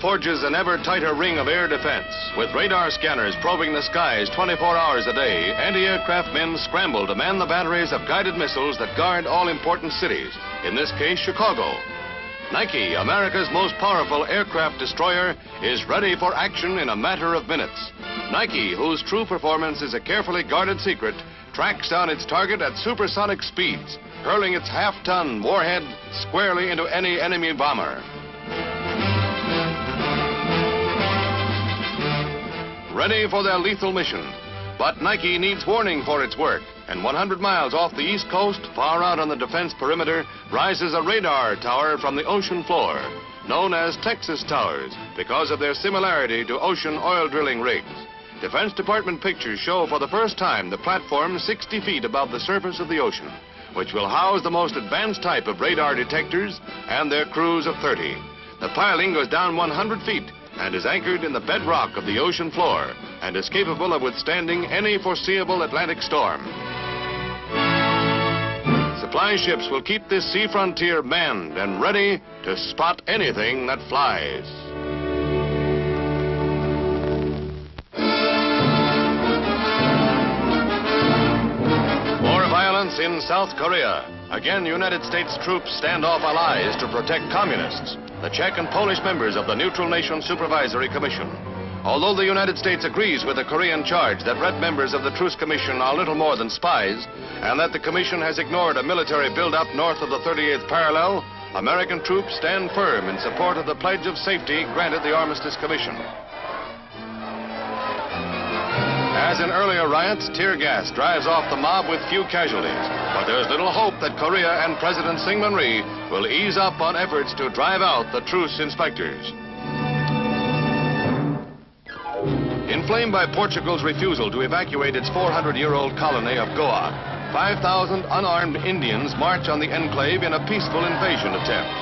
forges an ever tighter ring of air defense. With radar scanners probing the skies 24 hours a day, anti-aircraft men scramble to man the batteries of guided missiles that guard all important cities, in this case, Chicago. Nike, America's most powerful aircraft destroyer, is ready for action in a matter of minutes. Nike, whose true performance is a carefully guarded secret, tracks down its target at supersonic speeds, hurling its half-ton warhead squarely into any enemy bomber. Ready for their lethal mission. But Nike needs warning for its work, and 100 miles off the East Coast, far out on the defense perimeter, rises a radar tower from the ocean floor, known as Texas Towers, because of their similarity to ocean oil drilling rigs. Defense Department pictures show for the first time the platform 60 feet above the surface of the ocean, which will house the most advanced type of radar detectors and their crews of 30. The piling goes down 100 feet and is anchored in the bedrock of the ocean floor and is capable of withstanding any foreseeable Atlantic storm. Supply ships will keep this sea frontier manned and ready to spot anything that flies. More violence in South Korea. Again, United States troops stand off allies to protect communists, the Czech and Polish members of the Neutral Nation Supervisory Commission. Although the United States agrees with the Korean charge that Red members of the Truce Commission are little more than spies, and that the Commission has ignored a military buildup north of the 38th parallel, American troops stand firm in support of the pledge of safety granted the Armistice Commission. As in earlier riots, tear gas drives off the mob with few casualties. But there's little hope that Korea and President Syngman Rhee will ease up on efforts to drive out the truce inspectors. Inflamed by Portugal's refusal to evacuate its 400-year-old colony of Goa, 5,000 unarmed Indians march on the enclave in a peaceful invasion attempt.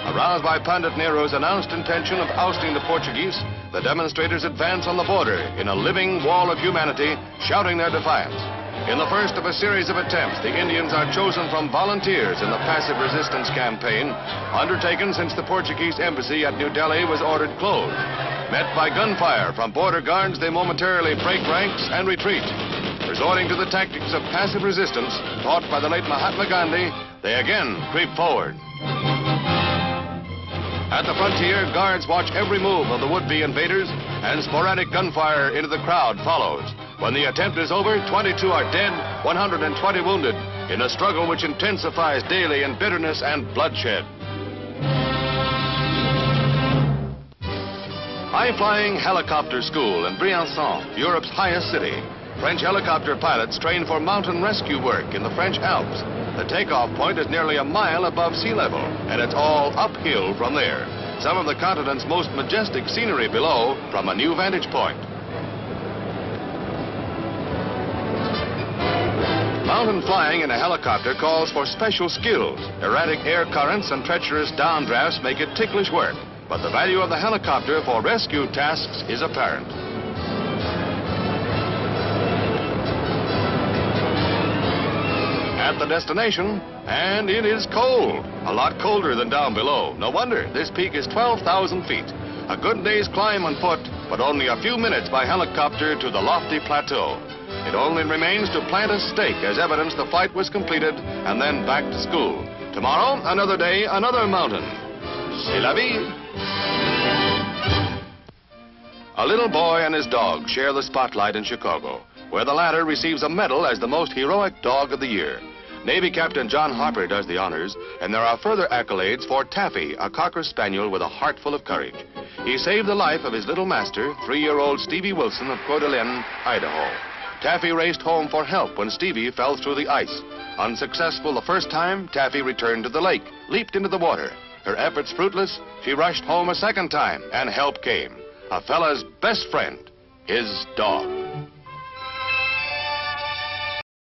Aroused by Pandit Nero's announced intention of ousting the Portuguese, the demonstrators advance on the border in a living wall of humanity, shouting their defiance. In the first of a series of attempts, the Indians are chosen from volunteers in the passive resistance campaign, undertaken since the Portuguese embassy at New Delhi was ordered closed. Met by gunfire from border guards, they momentarily break ranks and retreat. Resorting to the tactics of passive resistance taught by the late Mahatma Gandhi, they again creep forward. At the frontier, guards watch every move of the would-be invaders, and sporadic gunfire into the crowd follows. When the attempt is over, 22 are dead, 120 wounded, in a struggle which intensifies daily in bitterness and bloodshed. High-flying helicopter school in Briançon, Europe's highest city. French helicopter pilots train for mountain rescue work in the French Alps. The takeoff point is nearly a mile above sea level, and it's all uphill from there. Some of the continent's most majestic scenery below from a new vantage point. Mountain flying in a helicopter calls for special skills. Erratic air currents and treacherous downdrafts make it ticklish work, but the value of the helicopter for rescue tasks is apparent. At the destination, and it is cold. A lot colder than down below. No wonder, this peak is 12,000 feet. A good day's climb on foot, but only a few minutes by helicopter to the lofty plateau. It only remains to plant a stake as evidence the flight was completed, and then back to school. Tomorrow, another day, another mountain. C'est la vie. A little boy and his dog share the spotlight in Chicago, where the latter receives a medal as the most heroic dog of the year. Navy Captain John Harper does the honors, and there are further accolades for Taffy, a Cocker Spaniel with a heart full of courage. He saved the life of his little master, 3-year-old Stevie Wilson of Coeur d'Alene, Idaho. Taffy raced home for help when Stevie fell through the ice. Unsuccessful the first time, Taffy returned to the lake, leaped into the water. Her efforts fruitless, she rushed home a second time, and help came. A fella's best friend, his dog.